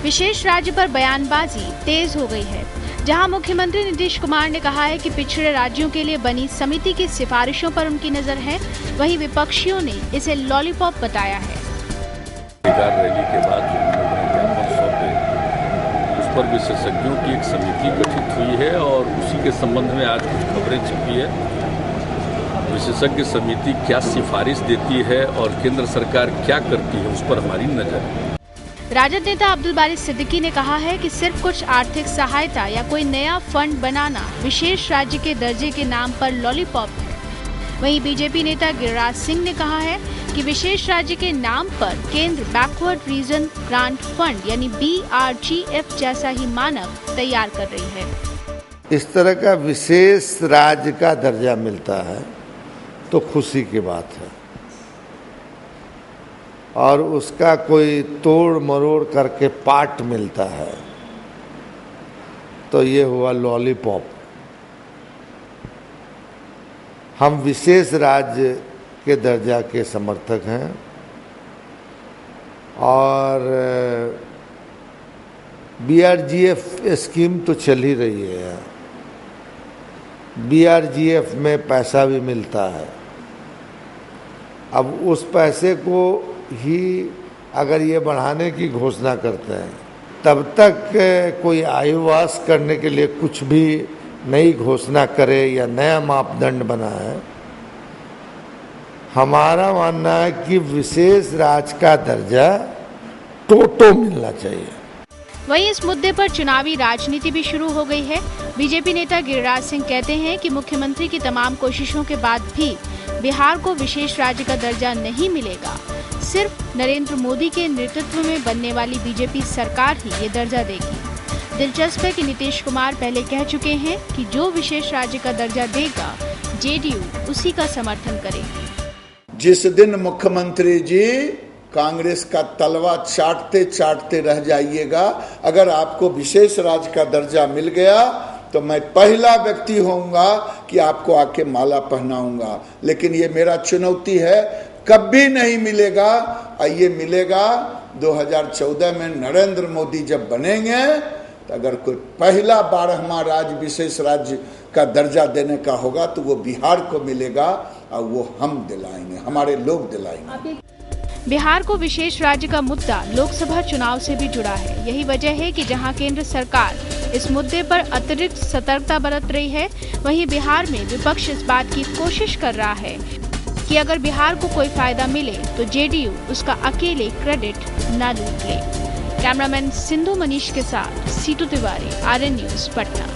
विशेष राज्य पर बयानबाजी तेज हो गई है। जहां मुख्यमंत्री नीतीश कुमार ने कहा है कि पिछड़े राज्यों के लिए बनी समिति की सिफारिशों पर उनकी नजर है, वहीं विपक्षियों ने इसे लॉलीपॉप बताया है। रैली के बाद जो ज्ञापन सौंपे, उस पर विशेषज्ञों की एक समिति गठित हुई है और उसी के संबंध में आज कुछ खबरें छपी है। विशेषज्ञ समिति क्या सिफारिश देती है और केंद्र सरकार क्या करती है, उस पर हमारी नजर है। राजद नेता अब्दुल बारी सिद्दीकी ने कहा है कि सिर्फ कुछ आर्थिक सहायता या कोई नया फंड बनाना विशेष राज्य के दर्जे के नाम पर लॉलीपॉप है। वहीं बीजेपी नेता गिरिराज सिंह ने कहा है कि विशेष राज्य के नाम पर केंद्र बैकवर्ड रीजन ग्रांट फंड यानी BRGF जैसा ही मानक तैयार कर रही है। इस तरह का विशेष राज्य का दर्जा मिलता है तो खुशी की बात है, और उसका कोई तोड़ मरोड़ करके पार्ट मिलता है तो ये हुआ लॉलीपॉप। हम विशेष राज्य के दर्जा के समर्थक हैं और BRGF स्कीम तो चल ही रही है। BRGF में पैसा भी मिलता है। अब उस पैसे को ही अगर ये बढ़ाने की घोषणा करते हैं, तब तक कोई आयुवास करने के लिए कुछ भी नई घोषणा करे या नया मापदंड बनाए, हमारा मानना है कि विशेष राज्य का दर्जा टोटो मिलना चाहिए। वहीं इस मुद्दे पर चुनावी राजनीति भी शुरू हो गई है। बीजेपी नेता गिरिराज सिंह कहते हैं कि मुख्यमंत्री की तमाम कोशिशों के बाद भी बिहार को विशेष राज्य का दर्जा नहीं मिलेगा। सिर्फ नरेंद्र मोदी के नेतृत्व में बनने वाली बीजेपी सरकार ही ये दर्जा देगी। दिलचस्प है कि नीतीश कुमार पहले कह चुके हैं कि जो विशेष राज्य का दर्जा देगा, JDU उसी का समर्थन करेगी। जिस दिन मुख्यमंत्री जी कांग्रेस का तलवा चाटते चाटते रह जाइएगा, अगर आपको विशेष राज्य का दर्जा मिल गया तो मैं पहला व्यक्ति होऊंगा कि आपको आके माला पहनाऊंगा। लेकिन ये मेरा चुनौती है, कभी नहीं मिलेगा। ये मिलेगा 2014 में नरेंद्र मोदी जब बनेंगे, तो अगर कोई पहला 12वां राज्य विशेष राज्य का दर्जा देने का होगा तो वो बिहार को मिलेगा और वो हम दिलाएंगे, हमारे लोग दिलाएंगे। बिहार को विशेष राज्य का मुद्दा लोकसभा चुनाव से भी जुड़ा है। यही वजह है कि जहां केंद्र सरकार इस मुद्दे पर अतिरिक्त सतर्कता बरत रही है, वहीं बिहार में विपक्ष इस बात की कोशिश कर रहा है कि अगर बिहार को कोई फायदा मिले तो JDU उसका अकेले क्रेडिट न लूट ले। कैमरामैन सिंधु मनीष के साथ सीटू तिवारी, RN न्यूज़, पटना।